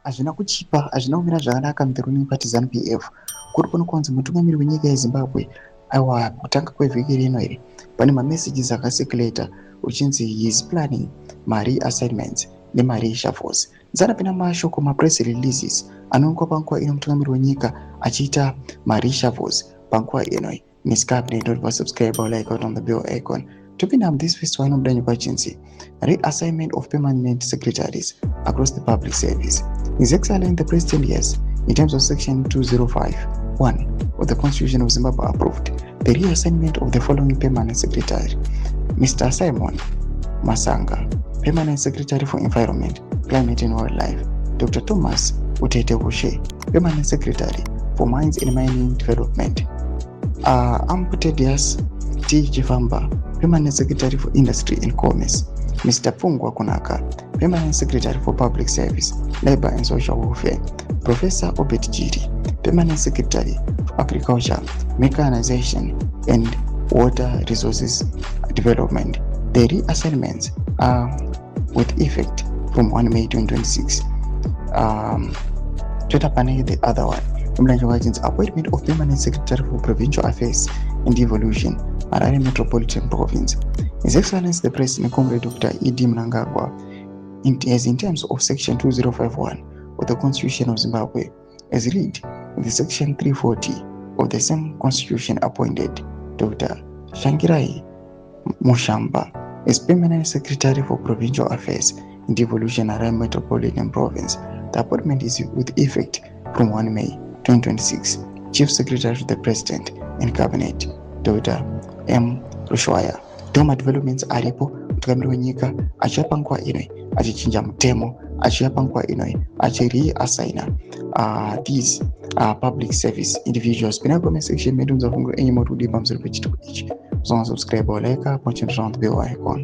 hazvina kuchipa, hazvina kumira zvakanaka muruning party ZANU-PF. Kuri kunonzi mutungamiri wenyika yeZimbabwe aiwa kutanga kwevhiki rino iri pane mamessages akacirculata uchinzi he is planning ma-reassignments nema-reshuffles. Nzana pena mashoko ma-press releases anowanikwa panguva ino mutungamiri wenyika achiita ma-reshuffles panguva ino. Miskapi don't subscribe or like on the bell icon. Topinda this first one mudani pachinzi reassignment of permanent secretaries across the public service. His Excellency the President, yes, in terms of section 205(1) of the Constitution of Zimbabwe approved the reassignment of the following permanent secretary: Mr. Simon Masanga, Permanent Secretary for Environment, Climate and Wildlife; Dr. Thomas Utete Hushe, Permanent Secretary for Mines and Mining Development; Amputedius T. Chifamba, Permanent Secretary for Industry and Commerce; Mr. Pungwa Kunaka, Permanent Secretary for Public Service, Labor and Social Welfare; Professor Obet Jiri, Permanent Secretary for Agriculture, Mechanization and Water Resources Development. The reassignments are with effect from 1 May 2026. PANE, the other one. Mnangagwa appointment of Permanent Secretary for Provincial Affairs and Devolution, Harare Metropolitan Province. His Excellency the President, Comrade Dr. E.D. Mnangagwa, as in terms of Section 2051 of the Constitution of Zimbabwe, as read in the Section 340 of the same Constitution, appointed Dr. Shangirai Mushamba as Permanent Secretary for Provincial Affairs and Devolution, Harare Metropolitan Province. The appointment is with effect from 1 May 2026. Chief Secretary to the President and Cabinet, Dr. M. Rushwaya. Doma developments aripo mutungamiri wenyika achiapa nguva inoi achichinja mutemo, achiapa nguva inoi achireassigna these public service individuals. Pina comment section medu nzafungura enye motu di pamusoro pechitiko ichi. Subscribe or like, punch on the bell icon.